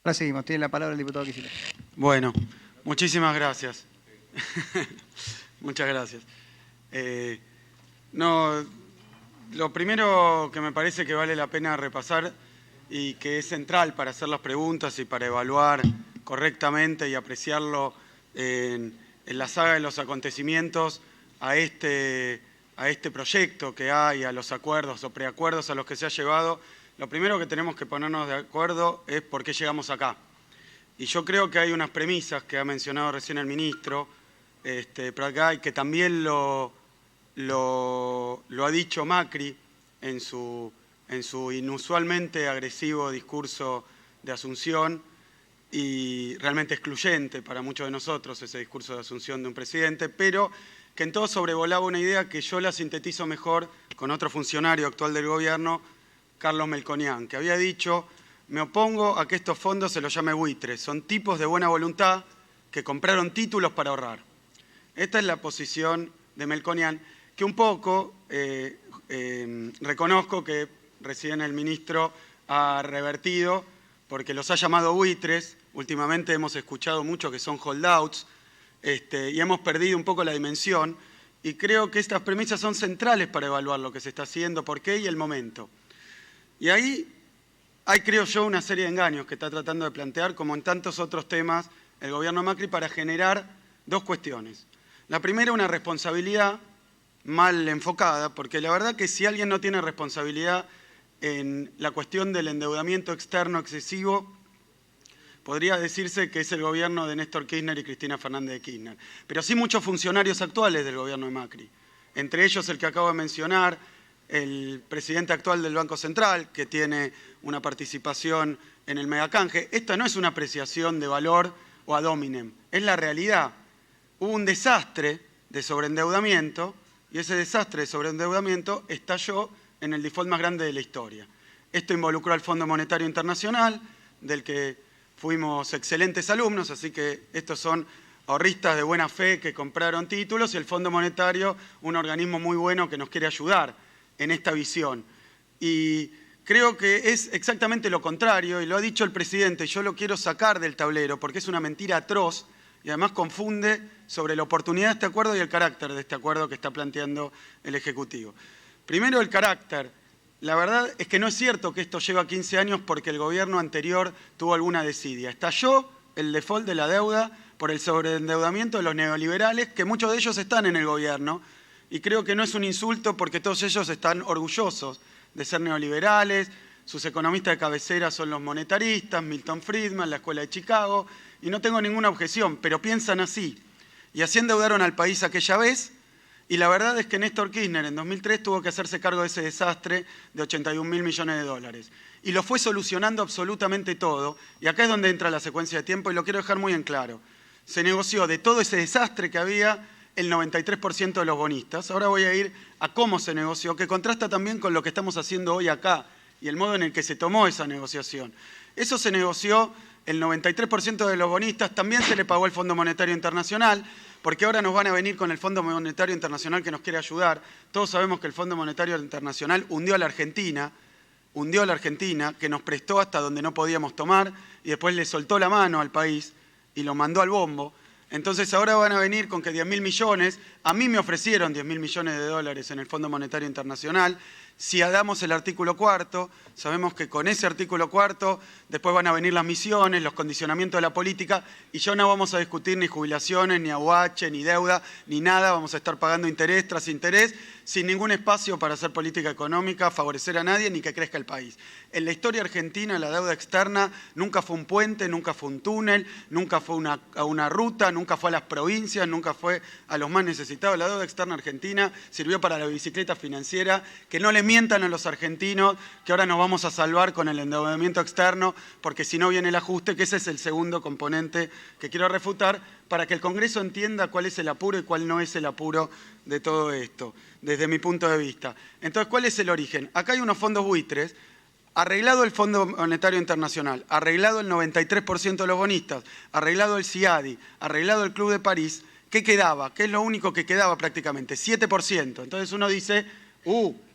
Ahora seguimos, tiene la palabra el diputado Kicillof. Bueno, muchísimas gracias. Muchas gracias. Lo primero que me parece que vale la pena repasar y que es central para hacer las preguntas y para evaluar correctamente y apreciarlo en la saga de los acontecimientos a este proyecto que hay, a los acuerdos o preacuerdos a los que se ha llegado. Lo primero que tenemos que ponernos de acuerdo es por qué llegamos acá. Y yo creo que hay unas premisas que ha mencionado recién el ministro Pratgay, que también lo ha dicho Macri en su inusualmente agresivo discurso de Asunción y realmente excluyente para muchos de nosotros ese discurso de Asunción de un presidente, pero que en todo sobrevolaba una idea que yo la sintetizo mejor con otro funcionario actual del gobierno, Carlos Melconian, que había dicho: me opongo a que estos fondos se los llame buitres, son tipos de buena voluntad que compraron títulos para ahorrar. Esta es la posición de Melconian, que un poco reconozco que recién el ministro ha revertido, porque los ha llamado buitres. Últimamente hemos escuchado mucho que son holdouts y hemos perdido un poco la dimensión, y creo que estas premisas son centrales para evaluar lo que se está haciendo, por qué y el momento. Y ahí hay, creo yo, una serie de engaños que está tratando de plantear, como en tantos otros temas, el gobierno Macri para generar dos cuestiones. La primera, una responsabilidad mal enfocada, porque la verdad que si alguien no tiene responsabilidad en la cuestión del endeudamiento externo excesivo, podría decirse que es el gobierno de Néstor Kirchner y Cristina Fernández de Kirchner. Pero sí muchos funcionarios actuales del gobierno de Macri, entre ellos el que acabo de mencionar, el presidente actual del Banco Central, que tiene una participación en el megacanje. Esta no es una apreciación de valor o ad hominem, es la realidad. Hubo un desastre de sobreendeudamiento y ese desastre de sobreendeudamiento estalló en el default más grande de la historia. Esto involucró al Fondo Monetario Internacional, del que fuimos excelentes alumnos, así que estos son ahorristas de buena fe que compraron títulos, y el Fondo Monetario, un organismo muy bueno que nos quiere ayudar en esta visión. Y creo que es exactamente lo contrario, y lo ha dicho el presidente, yo lo quiero sacar del tablero porque es una mentira atroz y además confunde sobre la oportunidad de este acuerdo y el carácter de este acuerdo que está planteando el Ejecutivo. Primero, el carácter. La verdad es que no es cierto que esto lleva 15 años porque el gobierno anterior tuvo alguna desidia. Estalló el default de la deuda por el sobreendeudamiento de los neoliberales, que muchos de ellos están en el gobierno, y creo que no es un insulto porque todos ellos están orgullosos de ser neoliberales. Sus economistas de cabecera son los monetaristas, Milton Friedman, la Escuela de Chicago, y no tengo ninguna objeción, pero piensan así. Y así endeudaron al país aquella vez, y la verdad es que Néstor Kirchner en 2003 tuvo que hacerse cargo de ese desastre de 81.000 millones de dólares. Y lo fue solucionando absolutamente todo, y acá es donde entra la secuencia de tiempo, y lo quiero dejar muy en claro. Se negoció de todo ese desastre que había el 93% de los bonistas. Ahora voy a ir a cómo se negoció, que contrasta también con lo que estamos haciendo hoy acá y el modo en el que se tomó esa negociación. Eso se negoció el 93% de los bonistas, también se le pagó al Fondo Monetario Internacional, porque ahora nos van a venir con el Fondo Monetario Internacional que nos quiere ayudar. Todos sabemos que el Fondo Monetario Internacional hundió a la Argentina, que nos prestó hasta donde no podíamos tomar y después le soltó la mano al país y lo mandó al bombo. Entonces ahora van a venir con que 10.000 millones, a mí me ofrecieron 10.000 millones de dólares en el Fondo Monetario Internacional. Si damos el artículo 4, sabemos que con ese artículo 4 después van a venir las misiones, los condicionamientos de la política, y ya no vamos a discutir ni jubilaciones, ni aguache, ni deuda, ni nada. Vamos a estar pagando interés tras interés, sin ningún espacio para hacer política económica, favorecer a nadie, ni que crezca el país. En la historia argentina la deuda externa nunca fue un puente, nunca fue un túnel, nunca fue una ruta, nunca fue a las provincias, nunca fue a los más necesitados. La deuda externa argentina sirvió para la bicicleta financiera. Que no le mientan a los argentinos que ahora nos vamos a salvar con el endeudamiento externo, porque si no viene el ajuste, que ese es el segundo componente que quiero refutar, para que el Congreso entienda cuál es el apuro y cuál no es el apuro de todo esto, desde mi punto de vista. Entonces, ¿cuál es el origen? Acá hay unos fondos buitres, arreglado el Fondo Monetario Internacional, arreglado el 93% de los bonistas, arreglado el CIADI, arreglado el Club de París. ¿Qué quedaba? ¿Qué es lo único que quedaba prácticamente? 7%. Entonces uno dice,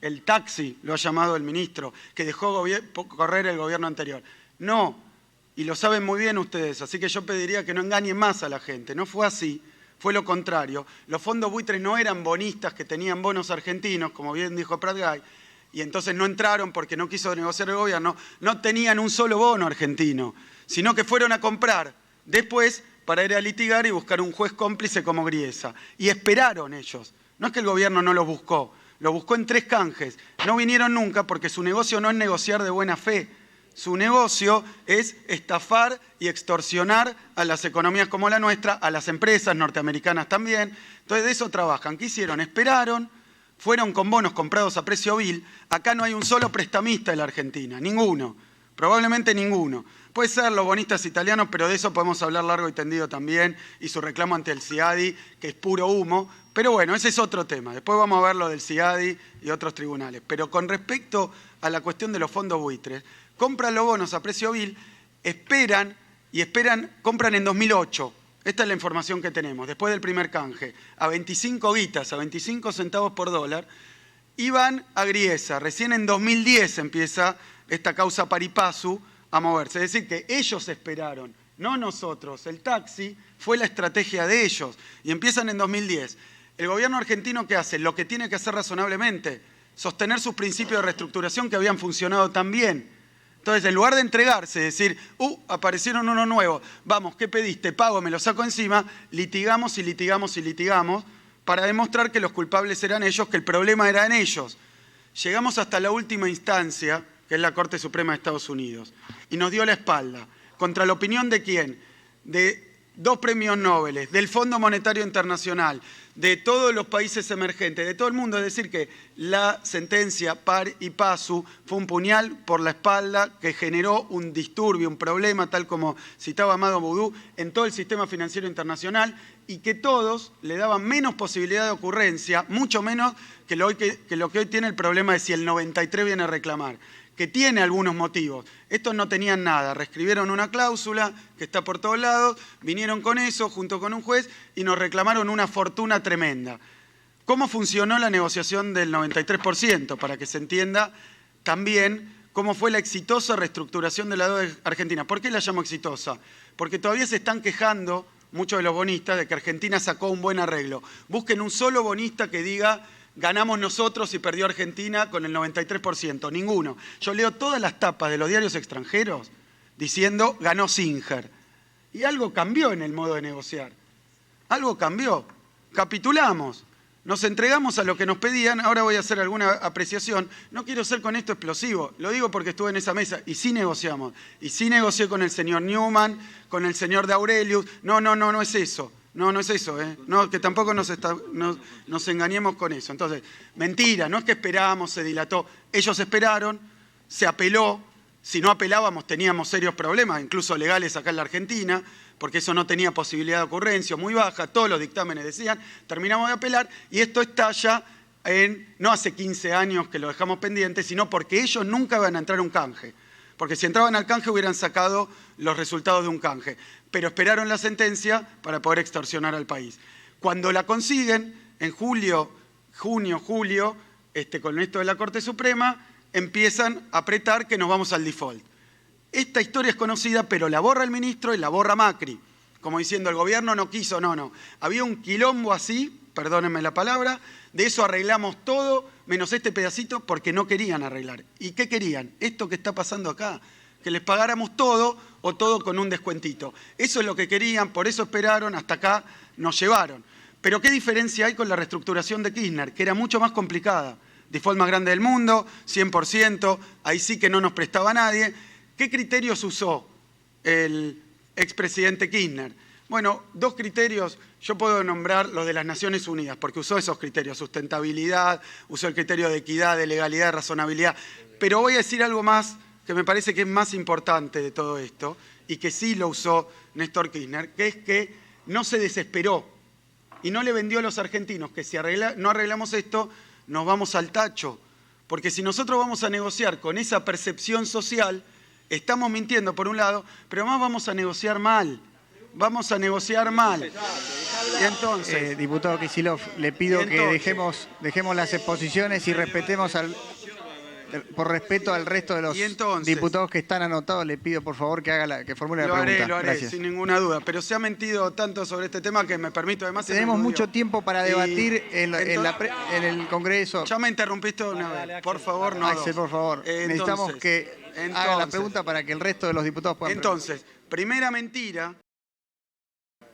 el taxi, lo ha llamado el ministro, que dejó correr el gobierno anterior. No, y lo saben muy bien ustedes, así que yo pediría que no engañen más a la gente. No fue así, fue lo contrario. Los fondos buitres no eran bonistas que tenían bonos argentinos, como bien dijo Pratgay, y entonces no entraron porque no quiso negociar el gobierno, no tenían un solo bono argentino, sino que fueron a comprar después para ir a litigar y buscar un juez cómplice como Griesa. Y esperaron ellos. No es que el gobierno no los buscó, lo buscó en 3 canjes. No vinieron nunca porque su negocio no es negociar de buena fe. Su negocio es estafar y extorsionar a las economías como la nuestra, a las empresas norteamericanas también. Entonces de eso trabajan. ¿Qué hicieron? Esperaron, fueron con bonos comprados a precio vil. Acá no hay un solo prestamista en la Argentina, ninguno, probablemente ninguno. Puede ser los bonistas italianos, pero de eso podemos hablar largo y tendido también, y su reclamo ante el CIADI, que es puro humo. Pero bueno, ese es otro tema. Después vamos a ver lo del CIADI y otros tribunales. Pero con respecto a la cuestión de los fondos buitres, compran los bonos a precio vil, esperan, compran en 2008. Esta es la información que tenemos, después del primer canje, a 25 guitas, a 25 centavos por dólar, y van a Griesa. Recién en 2010 empieza esta causa pari passu a moverse. Es decir, que ellos esperaron, no nosotros. El taxi fue la estrategia de ellos. Y empiezan en 2010. El gobierno argentino, ¿qué hace? Lo que tiene que hacer razonablemente, sostener sus principios de reestructuración que habían funcionado tan bien. Entonces, en lugar de entregarse, decir, aparecieron uno nuevo, vamos, ¿qué pediste? Pago, me lo saco encima, litigamos y litigamos y litigamos para demostrar que los culpables eran ellos, que el problema era en ellos. Llegamos hasta la última instancia, que es la Corte Suprema de Estados Unidos, y nos dio la espalda. ¿Contra la opinión de quién? De 2 premios Nobel, del Fondo Monetario Internacional, de todos los países emergentes, de todo el mundo. Es decir, que la sentencia pari passu fue un puñal por la espalda que generó un disturbio, un problema, tal como citaba Amado Boudou, en todo el sistema financiero internacional, y que todos le daban menos posibilidad de ocurrencia, mucho menos que lo que hoy tiene el problema de si el 93 viene a reclamar, que tiene algunos motivos. Estos no tenían nada, reescribieron una cláusula que está por todos lados, vinieron con eso junto con un juez y nos reclamaron una fortuna tremenda. ¿Cómo funcionó la negociación del 93%? Para que se entienda también cómo fue la exitosa reestructuración de la deuda argentina. ¿Por qué la llamo exitosa? Porque todavía se están quejando muchos de los bonistas de que Argentina sacó un buen arreglo. Busquen un solo bonista que diga: ganamos nosotros y perdió Argentina con el 93%. Ninguno. Yo leo todas las tapas de los diarios extranjeros diciendo ganó Singer. Y algo cambió en el modo de negociar. Algo cambió. Capitulamos. Nos entregamos a lo que nos pedían. Ahora voy a hacer alguna apreciación. No quiero ser con esto explosivo. Lo digo porque estuve en esa mesa y sí negociamos. Y sí negocié con el señor Newman, con el señor de Aurelius. No es eso. No es eso, ¿eh? No, que tampoco nos engañemos con eso. Entonces, mentira, no es que esperábamos, se dilató. Ellos esperaron, se apeló. Si no apelábamos teníamos serios problemas, incluso legales acá en la Argentina, porque eso no tenía posibilidad de ocurrencia, muy baja, todos los dictámenes decían, terminamos de apelar y esto estalla no hace 15 años que lo dejamos pendiente, sino porque ellos nunca iban a entrar a un canje. Porque si entraban al canje hubieran sacado los resultados de un canje. Pero esperaron la sentencia para poder extorsionar al país. Cuando la consiguen, en junio, julio, con esto de la Corte Suprema, empiezan a apretar que nos vamos al default. Esta historia es conocida, pero la borra el ministro y la borra Macri. Como diciendo, el gobierno no quiso, no. Había un quilombo así, perdónenme la palabra, de eso arreglamos todo, menos este pedacito, porque no querían arreglar. ¿Y qué querían? Esto que está pasando acá, que les pagáramos todo o todo con un descuentito. Eso es lo que querían, por eso esperaron, hasta acá nos llevaron. Pero ¿qué diferencia hay con la reestructuración de Kirchner? Que era mucho más complicada. Default más grande del mundo, 100%, ahí sí que no nos prestaba nadie. ¿Qué criterios usó el expresidente Kirchner? Bueno, 2 criterios, yo puedo nombrar los de las Naciones Unidas, porque usó esos criterios, sustentabilidad, usó el criterio de equidad, de legalidad, de razonabilidad. Pero voy a decir algo más que me parece que es más importante de todo esto, y que sí lo usó Néstor Kirchner, que es que no se desesperó y no le vendió a los argentinos que si no arreglamos esto, nos vamos al tacho. Porque si nosotros vamos a negociar con esa percepción social, estamos mintiendo por un lado, pero además vamos a negociar mal. Vamos a negociar mal. Y entonces, diputado Kicillof, le pido que dejemos las exposiciones y respetemos al... por respeto al resto de los Y entonces, diputados que están anotados, le pido por favor que formule la Lo pregunta. haré, Gracias. sin ninguna duda. Pero se ha mentido tanto sobre este tema que me permito además... Tenemos mucho tiempo para debatir en el Congreso. Ya me interrumpiste una vez. Por favor, no Axel, dos. por favor. Necesitamos que haga la pregunta para que el resto de los diputados puedan Entonces, primera mentira.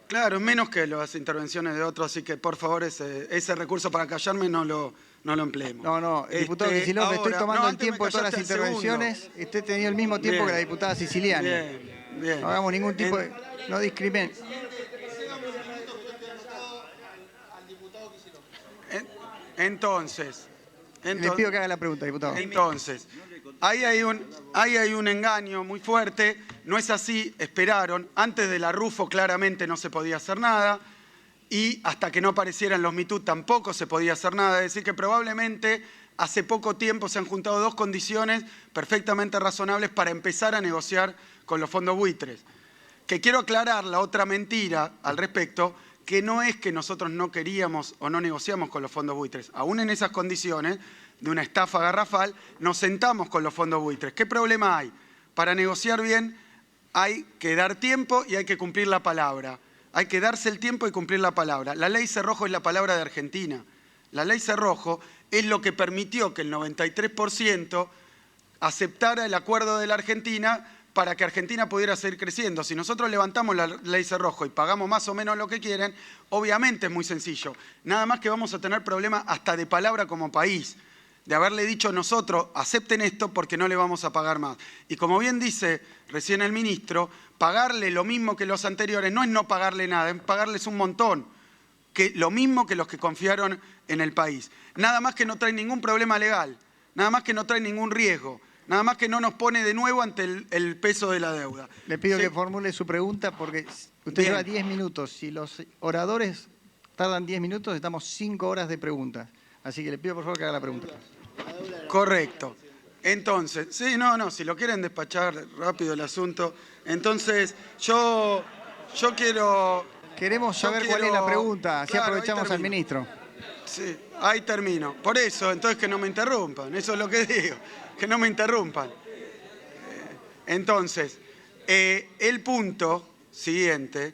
Claro, menos que las intervenciones de otros, así que por favor ese recurso para callarme no lo empleemos. No, diputado Kicillof, estoy tomando el tiempo de todas las intervenciones. Segundo. Usted ha tenido el mismo tiempo Bien. que la diputada Siciliani. Bien. No hagamos ningún tipo de... No discrimen. Entonces, Le pido que haga la pregunta, diputado. Entonces, ahí hay un engaño muy fuerte, no es así, esperaron, antes de la Rufo claramente no se podía hacer nada, y hasta que no aparecieran los Me Too tampoco se podía hacer nada, es decir que probablemente hace poco tiempo se han juntado dos condiciones perfectamente razonables para empezar a negociar con los fondos buitres. Que quiero aclarar la otra mentira al respecto, que no es que nosotros no queríamos o no negociamos con los fondos buitres. Aún en esas condiciones de una estafa garrafal, nos sentamos con los fondos buitres. ¿Qué problema hay? Para negociar bien hay que dar tiempo y hay que cumplir la palabra. Hay que darse el tiempo y cumplir la palabra. La ley Cerrojo es la palabra de Argentina. La ley Cerrojo es lo que permitió que el 93% aceptara el acuerdo de la Argentina para que Argentina pudiera seguir creciendo. Si nosotros levantamos la ley Cerrojo y pagamos más o menos lo que quieren, obviamente es muy sencillo. Nada más que vamos a tener problemas hasta de palabra como país, de haberle dicho nosotros, acepten esto porque no le vamos a pagar más. Y como bien dice recién el ministro, pagarle lo mismo que los anteriores no es no pagarle nada, es pagarles un montón, que lo mismo que los que confiaron en el país. Nada más que no trae ningún problema legal, nada más que no trae ningún riesgo. Nada más que no nos pone de nuevo ante el peso de la deuda. Le pido que formule su pregunta porque usted lleva 10 minutos. Si los oradores tardan 10 minutos, estamos 5 horas de preguntas. Así que le pido por favor que haga la pregunta. Correcto. Entonces, si lo quieren despachar rápido el asunto. Entonces, yo quiero... Queremos saber cuál es la pregunta, así Claro, aprovechamos al ministro. Sí, ahí termino. Por eso, entonces que no me interrumpan. Eso es lo que digo. Que no me interrumpan. Entonces, el punto siguiente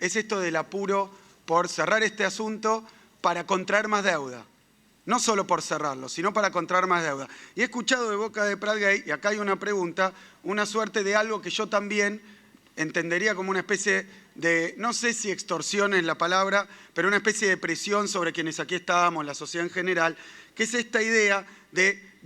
es esto del apuro por cerrar este asunto para contraer más deuda. No solo por cerrarlo, sino para contraer más deuda. Y he escuchado de boca de Pratgate, y acá hay una pregunta, una suerte de algo que yo también entendería como una especie de, no sé si extorsión es la palabra, pero una especie de presión sobre quienes aquí estábamos, la sociedad en general, que es esta idea de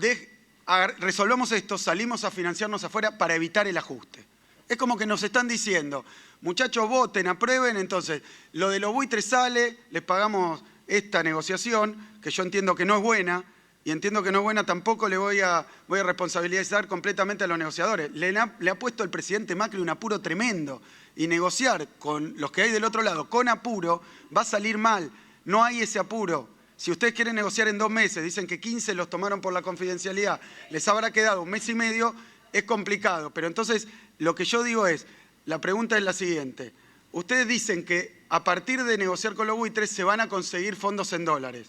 resolvamos esto, salimos a financiarnos afuera para evitar el ajuste. Es como que nos están diciendo, muchachos, voten, aprueben, entonces lo de los buitres sale, les pagamos esta negociación, que yo entiendo que no es buena, y entiendo que no es buena, tampoco le voy a responsabilizar completamente a los negociadores. Le ha puesto el presidente Macri un apuro tremendo, y negociar con los que hay del otro lado con apuro va a salir mal, no hay ese apuro. Si ustedes quieren negociar en 2 meses, dicen que 15 los tomaron por la confidencialidad, les habrá quedado 1 mes y medio, es complicado. Pero entonces, lo que yo digo es, la pregunta es la siguiente. Ustedes dicen que a partir de negociar con los buitres se van a conseguir fondos en dólares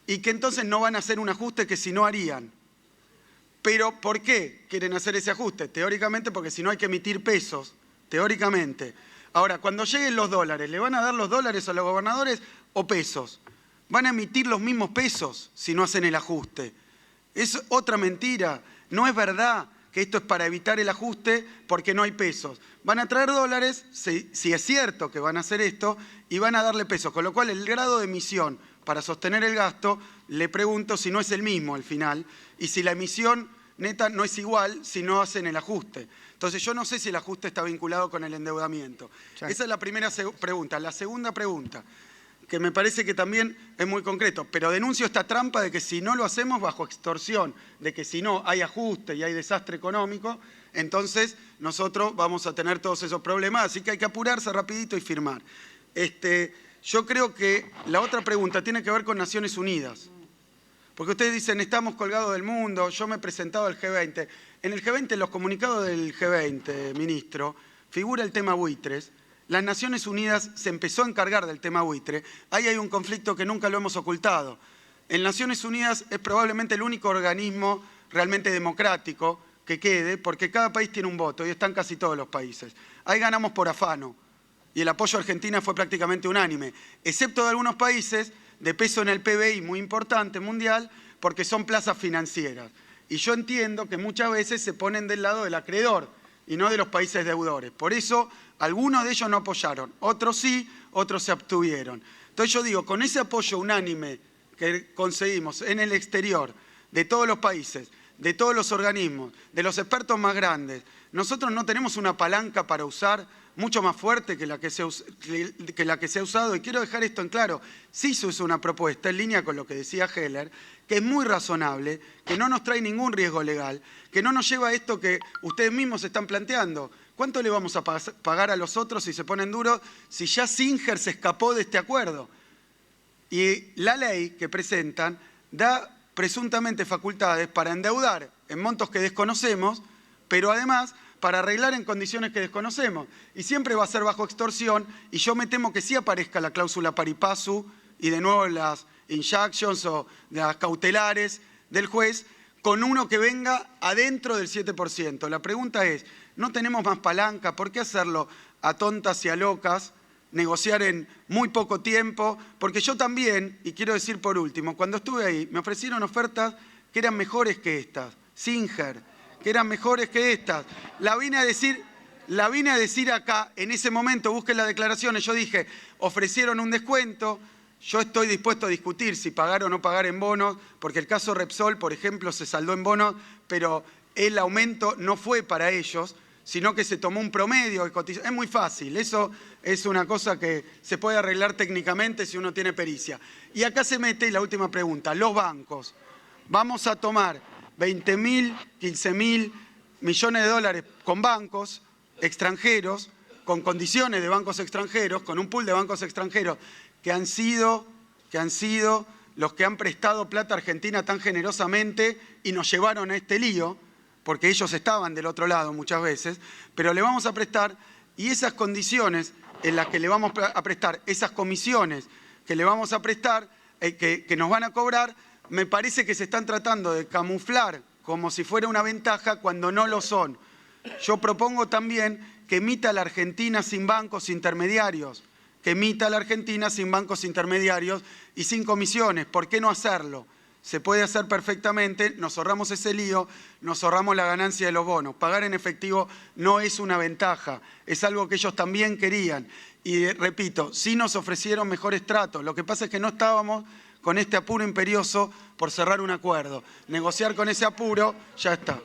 y que entonces no van a hacer un ajuste que si no harían. Pero, ¿por qué quieren hacer ese ajuste? Teóricamente porque si no hay que emitir pesos, teóricamente. Ahora, cuando lleguen los dólares, ¿le van a dar los dólares a los gobernadores o pesos? Van a emitir los mismos pesos si no hacen el ajuste. Es otra mentira. No es verdad que esto es para evitar el ajuste porque no hay pesos. Van a traer dólares, si es cierto que van a hacer esto, y van a darle pesos. Con lo cual, el grado de emisión para sostener el gasto, le pregunto si no es el mismo al final, y si la emisión neta no es igual si no hacen el ajuste. Entonces, yo no sé si el ajuste está vinculado con el endeudamiento. Esa es la primera pregunta. La segunda pregunta, que me parece que también es muy concreto, pero denuncio esta trampa de que si no lo hacemos bajo extorsión, de que si no hay ajuste y hay desastre económico, entonces nosotros vamos a tener todos esos problemas, así que hay que apurarse rapidito y firmar. Yo creo que la otra pregunta tiene que ver con Naciones Unidas, porque ustedes dicen, estamos colgados del mundo, yo me he presentado al G20. En el G20, en los comunicados del G20, ministro, figura el tema buitres. Las Naciones Unidas se empezó a encargar del tema buitre. Ahí hay un conflicto que nunca lo hemos ocultado. en Naciones Unidas es probablemente el único organismo realmente democrático que quede, porque cada país tiene un voto y están casi todos los países. Ahí ganamos por afano y el apoyo a Argentina fue prácticamente unánime, excepto de algunos países de peso en el PBI muy importante mundial, porque son plazas financieras. Y yo entiendo que muchas veces se ponen del lado del acreedor y no de los países deudores. Por eso, algunos de ellos no apoyaron, otros sí, otros se abstuvieron. Entonces yo digo, con ese apoyo unánime que conseguimos en el exterior, de todos los países, de todos los organismos, de los expertos más grandes, nosotros no tenemos una palanca para usar mucho más fuerte que la que se ha usado. Y quiero dejar esto en claro, sí se usa una propuesta en línea con lo que decía Heller, que es muy razonable, que no nos trae ningún riesgo legal, que no nos lleva a esto que ustedes mismos están planteando. ¿Cuánto le vamos a pagar a los otros si se ponen duros si ya Singer se escapó de este acuerdo? Y la ley que presentan da presuntamente facultades para endeudar en montos que desconocemos, pero además para arreglar en condiciones que desconocemos. Y siempre va a ser bajo extorsión, y yo me temo que sí aparezca la cláusula pari passu y de nuevo las injunctions o las cautelares del juez, con uno que venga adentro del 7%. La pregunta es, ¿no tenemos más palanca? ¿Por qué hacerlo a tontas y a locas? Negociar en muy poco tiempo, porque yo también, y quiero decir por último, cuando estuve ahí me ofrecieron ofertas que eran mejores que estas, Singer, que eran mejores que estas. La vine a decir acá, en ese momento, busquen las declaraciones, yo dije, ofrecieron un descuento, yo estoy dispuesto a discutir si pagar o no pagar en bonos, porque el caso Repsol, por ejemplo, se saldó en bonos, pero el aumento no fue para ellos, sino que se tomó un promedio de cotización. Es muy fácil, eso es una cosa que se puede arreglar técnicamente si uno tiene pericia. Y acá se mete, y la última pregunta, los bancos. Vamos a tomar 20.000, 15.000 millones de dólares con bancos extranjeros, con condiciones de bancos extranjeros, con un pool de bancos extranjeros que han sido los que han prestado plata a Argentina tan generosamente y nos llevaron a este lío, porque ellos estaban del otro lado muchas veces, pero le vamos a prestar, y esas condiciones en las que le vamos a prestar, esas comisiones que le vamos a prestar, que nos van a cobrar, me parece que se están tratando de camuflar como si fuera una ventaja cuando no lo son. Yo propongo también que emita la Argentina sin bancos intermediarios, que emita la Argentina sin bancos intermediarios y sin comisiones. ¿Por qué no hacerlo? Se puede hacer perfectamente, nos ahorramos ese lío, nos ahorramos la ganancia de los bonos. Pagar en efectivo no es una ventaja, es algo que ellos también querían. Y repito, sí nos ofrecieron mejores tratos, lo que pasa es que no estábamos con este apuro imperioso por cerrar un acuerdo. Negociar con ese apuro, ya está.